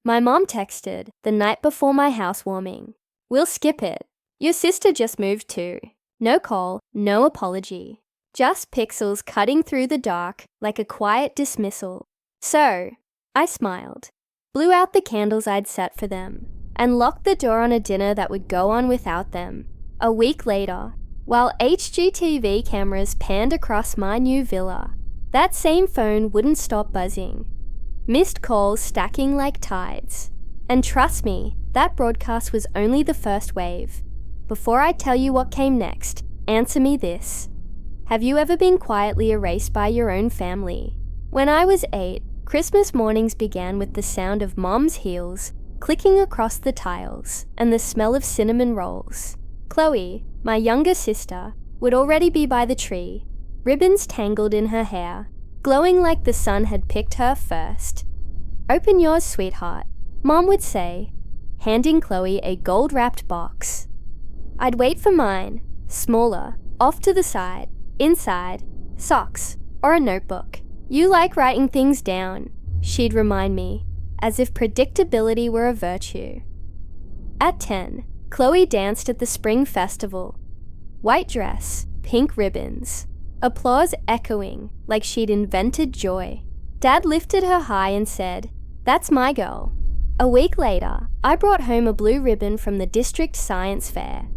My mom texted the night before my housewarming. We'll skip it. Your sister just moved too. No call, no apology. Just pixels cutting through the dark like a quiet dismissal. So, I smiled, blew out the candles I'd set for them, and locked the door on a dinner that would go on without them. A week later, while HGTV cameras panned across my new villa, that same phone wouldn't stop buzzing. Missed calls stacking like tides. And trust me, that broadcast was only the first wave. Before I tell you what came next, answer me this. Have you ever been quietly erased by your own family? When I was 8, Christmas mornings began with the sound of Mom's heels clicking across the tiles and the smell of cinnamon rolls. Chloe, my younger sister, would already be by the tree, ribbons tangled in her hair, glowing like the sun had picked her first. "Open yours, sweetheart," Mom would say, handing Chloe a gold-wrapped box. I'd wait for mine, smaller, off to the side, inside, socks, or a notebook. "You like writing things down," she'd remind me, as if predictability were a virtue. At 10, Chloe danced at the spring festival. White dress, pink ribbons, applause echoing like she'd invented joy. Dad lifted her high and said, "That's my girl." A week later, I brought home a blue ribbon from the district science fair.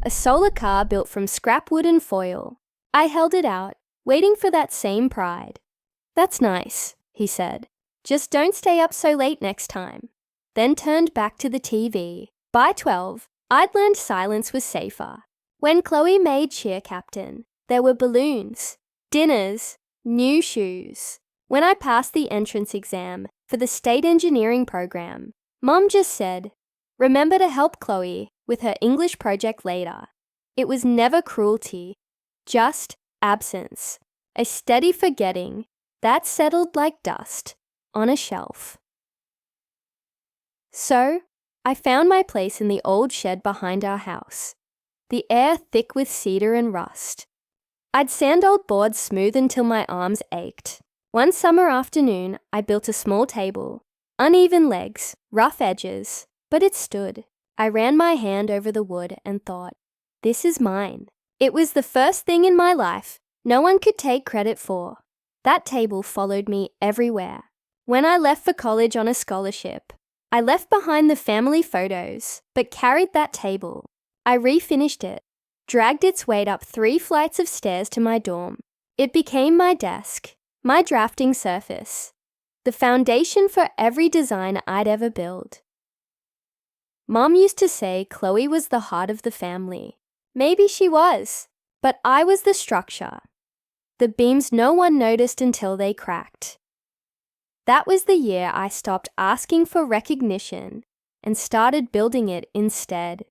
A solar car built from scrap wood and foil. I held it out, waiting for that same pride. "That's nice," he said. "Just don't stay up so late next time." Then turned back to the TV. By 12, I'd learned silence was safer. When Chloe made cheer captain, there were balloons, dinners, new shoes. When I passed the entrance exam for the state engineering program, Mom just said, "Remember to help Chloe with her English project later." It was never cruelty, just absence, a steady forgetting that settled like dust on a shelf. So, I found my place in the old shed behind our house, the air thick with cedar and rust. I'd sand old boards smooth until my arms ached. One summer afternoon, I built a small table, uneven legs, rough edges, but it stood. I ran my hand over the wood and thought, this is mine. It was the first thing in my life no one could take credit for. That table followed me everywhere. When I left for college on a scholarship, I left behind the family photos, but carried that table. I refinished it, dragged its weight up 3 flights of stairs to my dorm. It became my desk, my drafting surface, the foundation for every design I'd ever built. Mom used to say Chloe was the heart of the family. Maybe she was, but I was the structure. The beams no one noticed until they cracked. That was the year I stopped asking for recognition and started building it instead.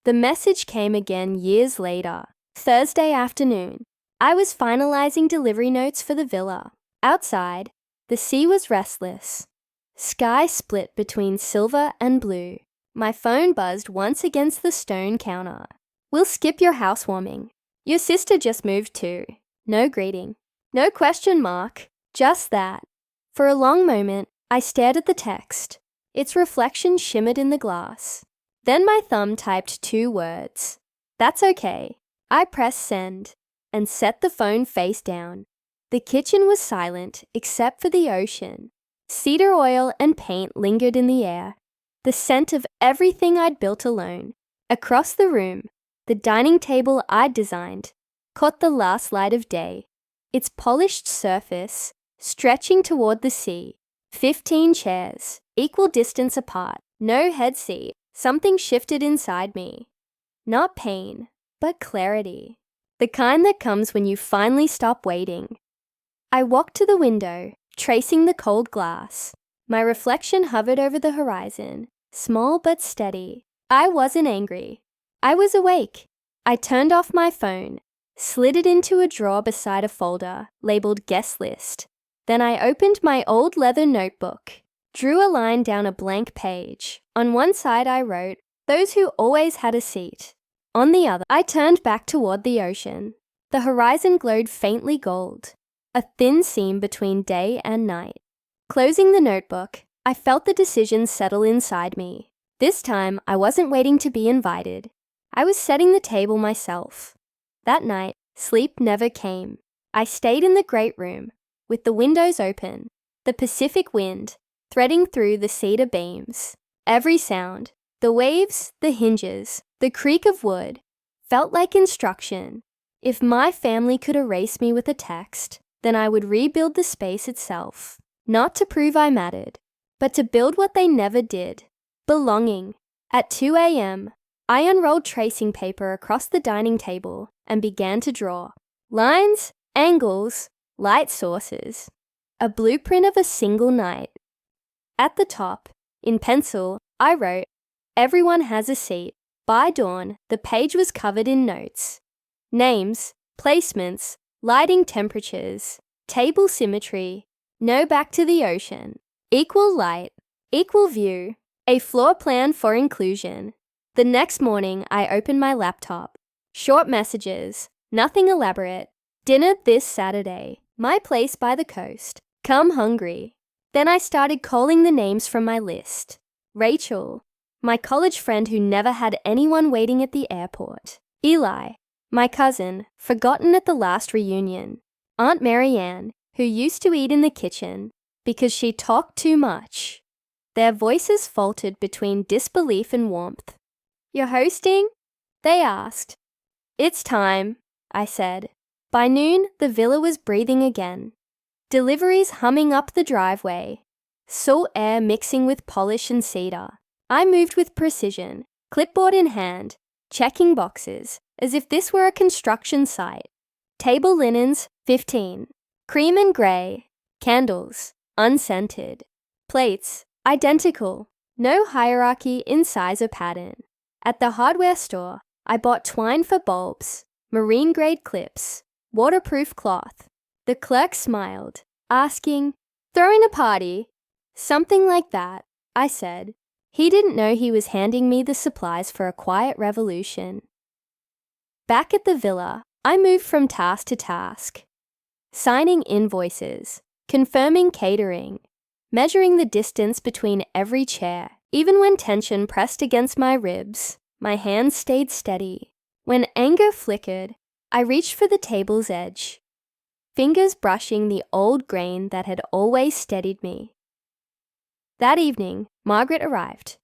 The message came again years later. Thursday afternoon, I was finalizing delivery notes for the villa. Outside, the sea was restless. Sky split between silver and blue. My phone buzzed once against the stone counter. "We'll skip your housewarming. Your sister just moved too." No greeting. No question mark. Just that. For a long moment, I stared at the text. Its reflection shimmered in the glass. Then my thumb typed 2 words. "That's okay." I pressed send and set the phone face down. The kitchen was silent except for the ocean. Cedar oil and paint lingered in the air, the scent of everything I'd built alone. Across the room, the dining table I'd designed caught the last light of day, its polished surface stretching toward the sea. 15 chairs, equal distance apart, no head seat. Something shifted inside me. Not pain, but clarity. The kind that comes when you finally stop waiting. I walked to the window, tracing the cold glass. My reflection hovered over the horizon, small but steady. I wasn't angry. I was awake. I turned off my phone, slid it into a drawer beside a folder labeled guest list. Then I opened my old leather notebook, drew a line down a blank page. On one side I wrote, "Those who always had a seat." On the other, I turned back toward the ocean. The horizon glowed faintly gold, a thin seam between day and night. Closing the notebook, I felt the decision settle inside me. This time, I wasn't waiting to be invited. I was setting the table myself. That night, sleep never came. I stayed in the great room, with the windows open, the Pacific wind threading through the cedar beams. Every sound, the waves, the hinges, the creak of wood, felt like instruction. If my family could erase me with a text, then I would rebuild the space itself, not to prove I mattered, but to build what they never did, belonging. At 2 a.m., I unrolled tracing paper across the dining table and began to draw. Lines, angles, light sources. A blueprint of a single night. At the top, in pencil, I wrote, "Everyone has a seat." By dawn, the page was covered in notes. Names, placements, lighting temperatures, table symmetry, no back to the ocean, equal light, equal view, a floor plan for inclusion. The next morning, I opened my laptop. Short messages, nothing elaborate. Dinner this Saturday, my place by the coast. Come hungry. Then I started calling the names from my list. Rachel, my college friend who never had anyone waiting at the airport. Eli, my cousin, forgotten at the last reunion. Aunt Marianne, who used to eat in the kitchen because she talked too much. Their voices faltered between disbelief and warmth. "You're hosting?" they asked. "It's time," I said. By noon, the villa was breathing again. Deliveries humming up the driveway. Salt air mixing with polish and cedar. I moved with precision, clipboard in hand, checking boxes, as if this were a construction site. Table linens, 15. Cream and grey. Candles, unscented. Plates, identical. No hierarchy in size or pattern. At the hardware store, I bought twine for bulbs, marine-grade clips, waterproof cloth. The clerk smiled, asking, "Throwing a party?" "Something like that," I said. He didn't know he was handing me the supplies for a quiet revolution. Back at the villa, I moved from task to task. Signing invoices, confirming catering, measuring the distance between every chair. Even when tension pressed against my ribs, my hands stayed steady. When anger flickered, I reached for the table's edge, fingers brushing the old grain that had always steadied me. That evening, Margaret arrived.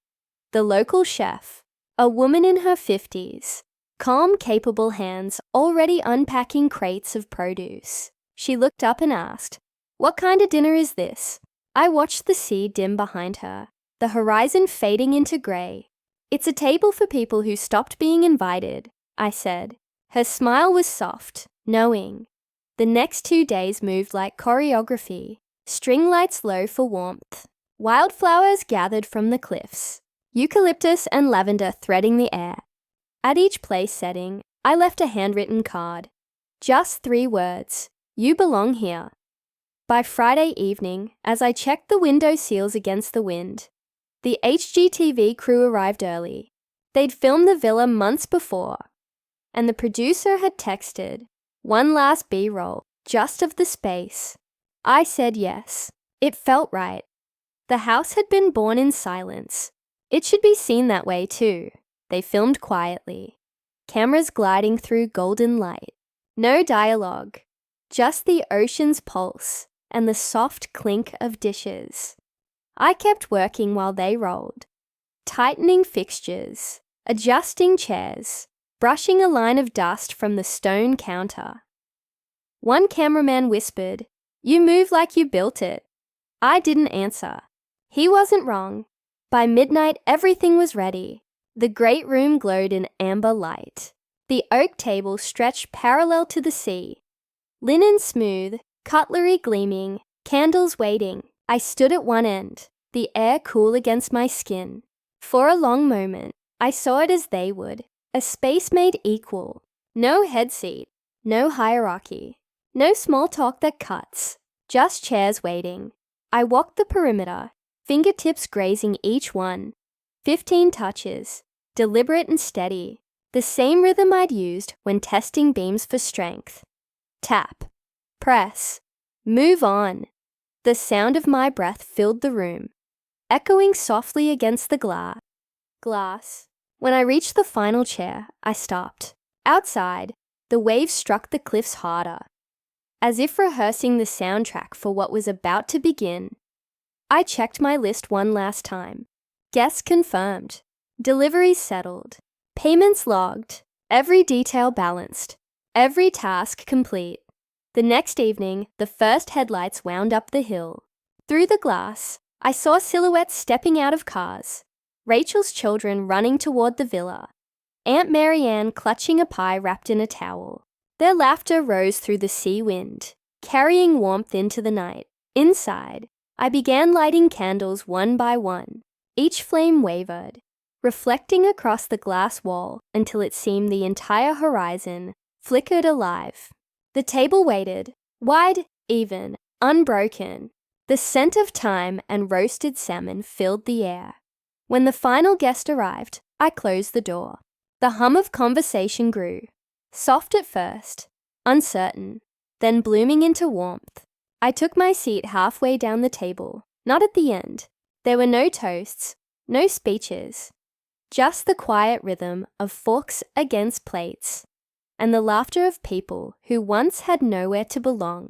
The local chef, a woman in her 50s, calm, capable hands already unpacking crates of produce. She looked up and asked, "What kind of dinner is this?" I watched the sea dim behind her, the horizon fading into grey. "It's a table for people who stopped being invited," I said. Her smile was soft, knowing. The next 2 days moved like choreography, string lights low for warmth. Wildflowers gathered from the cliffs, eucalyptus and lavender threading the air. At each place setting, I left a handwritten card. Just 3 words, "You belong here." By Friday evening, as I checked the window seals against the wind, the HGTV crew arrived early. They'd filmed the villa months before, and the producer had texted, "One last B-roll, just of the space." I said yes. It felt right. The house had been born in silence. It should be seen that way too. They filmed quietly, cameras gliding through golden light. No dialogue, just the ocean's pulse and the soft clink of dishes. I kept working while they rolled, tightening fixtures, adjusting chairs, brushing a line of dust from the stone counter. One cameraman whispered, "You move like you built it." I didn't answer. He wasn't wrong. By midnight, everything was ready. The great room glowed in amber light. The oak table stretched parallel to the sea. Linen smooth, cutlery gleaming, candles waiting. I stood at one end, the air cool against my skin. For a long moment, I saw it as they would, a space made equal. No head seat, no hierarchy, no small talk that cuts, just chairs waiting. I walked the perimeter, fingertips grazing each one. 15 touches, deliberate and steady, the same rhythm I'd used when testing beams for strength. Tap, press, move on. The sound of my breath filled the room. echoing softly against the glass. When I reached the final chair, I stopped. Outside, the waves struck the cliffs harder, as if rehearsing the soundtrack for what was about to begin. I checked my list one last time. Guests confirmed. Deliveries settled. Payments logged. Every detail balanced. Every task complete. The next evening, the first headlights wound up the hill. Through the glass, I saw silhouettes stepping out of cars. Rachel's children running toward the villa. Aunt Marianne clutching a pie wrapped in a towel. Their laughter rose through the sea wind, carrying warmth into the night. Inside, I began lighting candles one by one. Each flame wavered, reflecting across the glass wall until it seemed the entire horizon flickered alive. The table waited, wide, even, unbroken. The scent of thyme and roasted salmon filled the air. When the final guest arrived, I closed the door. The hum of conversation grew, soft at first, uncertain, then blooming into warmth. I took my seat halfway down the table, not at the end. There were no toasts, no speeches, just the quiet rhythm of forks against plates and the laughter of people who once had nowhere to belong.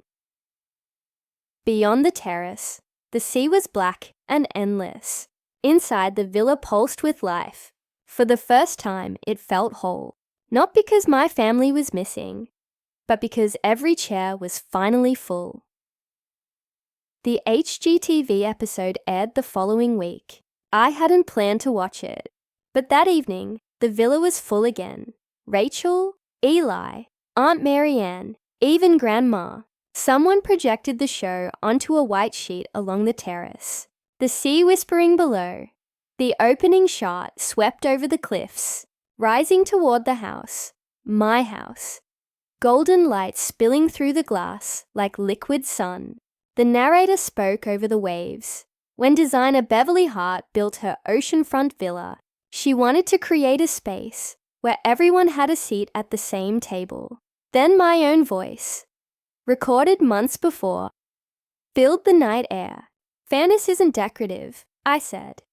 Beyond the terrace, the sea was black and endless. Inside, the villa pulsed with life. For the first time, it felt whole. Not because my family was missing, but because every chair was finally full. The HGTV episode aired the following week. I hadn't planned to watch it, but that evening, the villa was full again. Rachel, Eli, Aunt Marianne, even Grandma. Someone projected the show onto a white sheet along the terrace. The sea whispering below. The opening shot swept over the cliffs, rising toward the house, my house. Golden light spilling through the glass like liquid sun. The narrator spoke over the waves. When designer Beverly Hart built her oceanfront villa, she wanted to create a space where everyone had a seat at the same table. Then my own voice, recorded months before, filled the night air. Fairness isn't decorative, I said.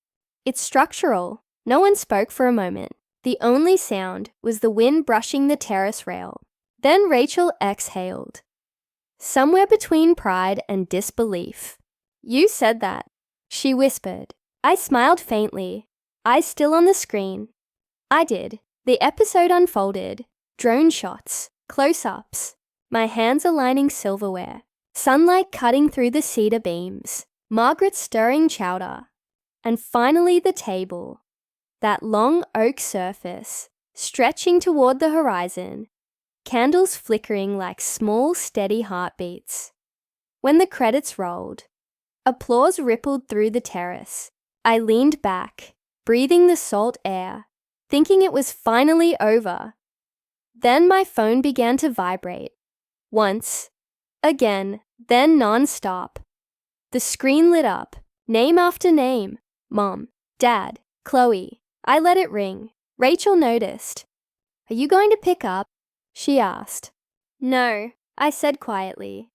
It's structural. No one spoke for a moment. The only sound was the wind brushing the terrace rail. Then Rachel exhaled. Somewhere between pride and disbelief. You said that, she whispered. I smiled faintly, eyes still on the screen. I did. The episode unfolded. Drone shots, close-ups, my hands aligning silverware, sunlight cutting through the cedar beams, Margaret stirring chowder, and finally the table, that long oak surface, stretching toward the horizon, candles flickering like small, steady heartbeats. When the credits rolled, applause rippled through the terrace. I leaned back, breathing the salt air, thinking it was finally over. Then my phone began to vibrate. Once, again, then non-stop. The screen lit up, name after name. Mom, Dad, Chloe. I let it ring. Rachel noticed. Are you going to pick up? She asked. No, I said quietly.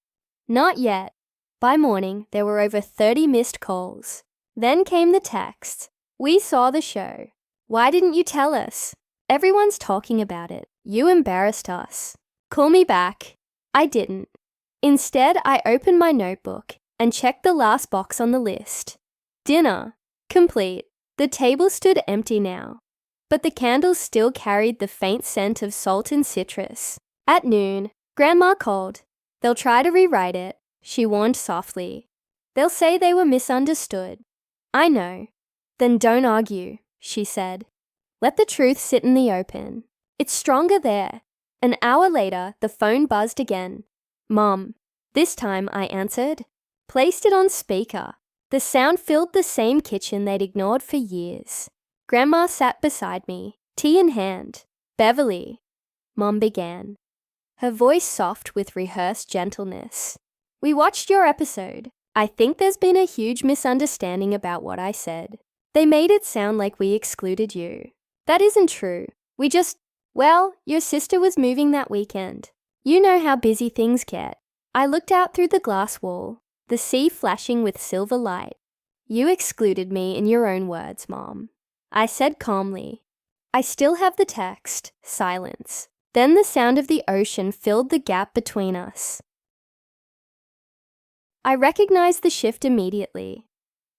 Not yet. By morning, there were over 30 missed calls. Then came the text. We saw the show. Why didn't you tell us? Everyone's talking about it. You embarrassed us. Call me back. I didn't. Instead, I opened my notebook and checked the last box on the list. Dinner. Complete. The table stood empty now, but the candles still carried the faint scent of salt and citrus. At noon, Grandma called. They'll try to rewrite it, she warned softly. They'll say they were misunderstood. I know. Then don't argue, she said. Let the truth sit in the open. It's stronger there. An hour later, the phone buzzed again. Mom. This time I answered, placed it on speaker. The sound filled the same kitchen they'd ignored for years. Grandma sat beside me, tea in hand. Beverly, Mom began, her voice soft with rehearsed gentleness. We watched your episode. I think there's been a huge misunderstanding about what I said. They made it sound like we excluded you. That isn't true. Well, your sister was moving that weekend. You know how busy things get. I looked out through the glass wall, the sea flashing with silver light. You excluded me in your own words, Mom. I said calmly. I still have the text. Silence. Then the sound of the ocean filled the gap between us. I recognized the shift immediately.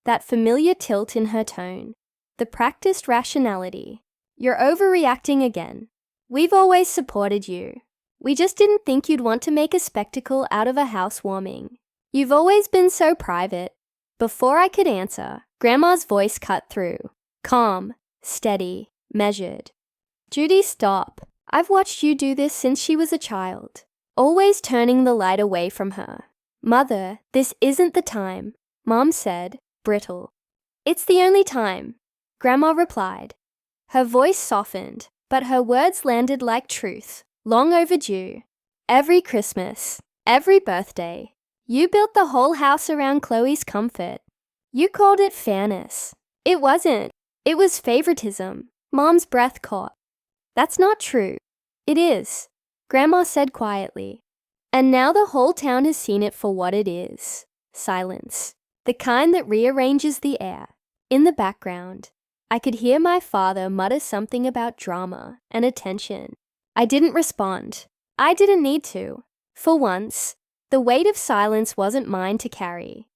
That familiar tilt in her tone. The practiced rationality. You're overreacting again. We've always supported you. We just didn't think you'd want to make a spectacle out of a housewarming. You've always been so private. Before I could answer, Grandma's voice cut through. Calm, steady, measured. Judy, stop. I've watched you do this since she was a child. Always turning the light away from her. Mother, this isn't the time, Mom said, brittle. It's the only time, Grandma replied. Her voice softened, but her words landed like truth, long overdue. Every Christmas, every birthday, you built the whole house around Chloe's comfort. You called it fairness. It wasn't. It was favoritism. Mom's breath caught. That's not true. It is, Grandma said quietly. And now the whole town has seen it for what it is. Silence. The kind that rearranges the air. In the background, I could hear my father mutter something about drama and attention. I didn't respond. I didn't need to. For once, the weight of silence wasn't mine to carry.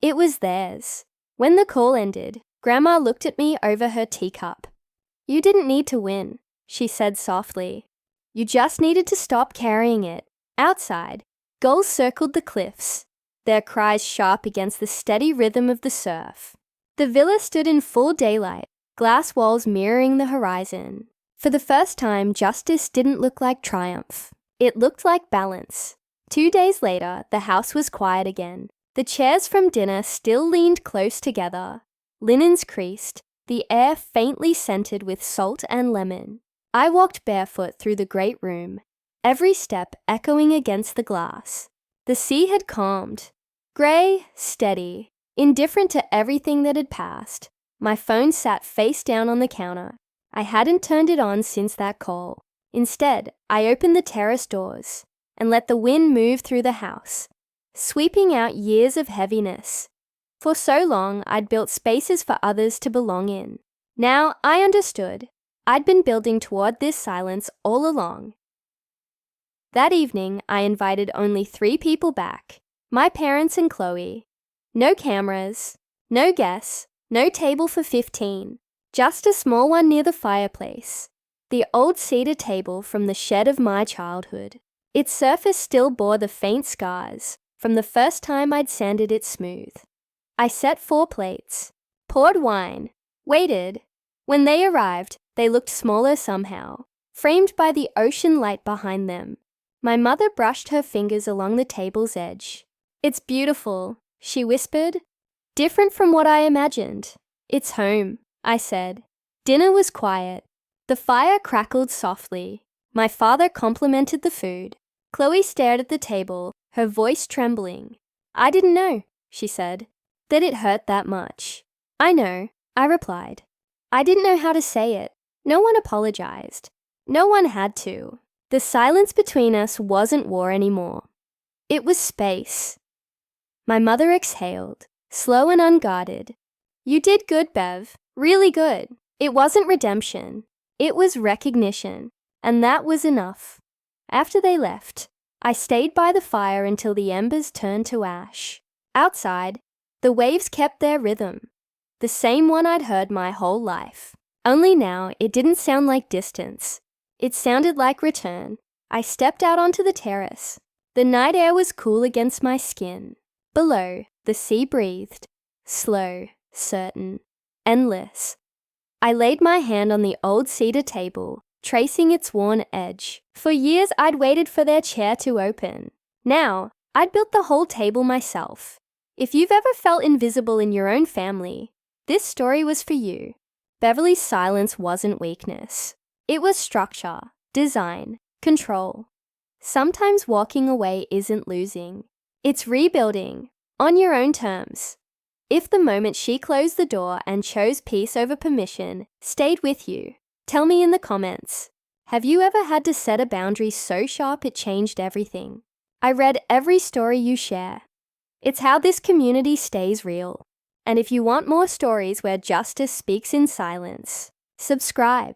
It was theirs. When the call ended, Grandma looked at me over her teacup. You didn't need to win, she said softly. You just needed to stop carrying it. Outside, gulls circled the cliffs, their cries sharp against the steady rhythm of the surf. The villa stood in full daylight, glass walls mirroring the horizon. For the first time, justice didn't look like triumph. It looked like balance. 2 days later, the house was quiet again. The chairs from dinner still leaned close together. Linens creased, the air faintly scented with salt and lemon. I walked barefoot through the great room, every step echoing against the glass. The sea had calmed. Grey, steady, indifferent to everything that had passed. My phone sat face down on the counter. I hadn't turned it on since that call. Instead, I opened the terrace doors and let the wind move through the house, sweeping out years of heaviness. For so long, I'd built spaces for others to belong in. Now I understood. I'd been building toward this silence all along. That evening, I invited only 3 people back, my parents and Chloe. No cameras, no guests, no table for 15, just a small one near the fireplace. The old cedar table from the shed of my childhood. Its surface still bore the faint scars from the first time I'd sanded it smooth. I set 4 plates, poured wine, waited. When they arrived, they looked smaller somehow, framed by the ocean light behind them. My mother brushed her fingers along the table's edge. It's beautiful, she whispered. Different from what I imagined. It's home, I said. Dinner was quiet. The fire crackled softly. My father complimented the food. Chloe stared at the table, her voice trembling. I didn't know, she said, that it hurt that much. I know, I replied. I didn't know how to say it. No one apologized. No one had to. The silence between us wasn't war anymore. It was space. My mother exhaled, slow and unguarded. You did good, Bev. Really good. It wasn't redemption. It was recognition. And that was enough. After they left, I stayed by the fire until the embers turned to ash. Outside, the waves kept their rhythm. The same one I'd heard my whole life. Only now, it didn't sound like distance. It sounded like return. I stepped out onto the terrace. The night air was cool against my skin. Below, the sea breathed. Slow, certain, endless. I laid my hand on the old cedar table, tracing its worn edge. For years, I'd waited for their chair to open. Now, I'd built the whole table myself. If you've ever felt invisible in your own family, this story was for you. Beverly's silence wasn't weakness. It was structure, design, control. Sometimes walking away isn't losing. It's rebuilding, on your own terms. If the moment she closed the door and chose peace over permission stayed with you, tell me in the comments. Have you ever had to set a boundary so sharp it changed everything? I read every story you share. It's how this community stays real. And if you want more stories where justice speaks in silence, subscribe.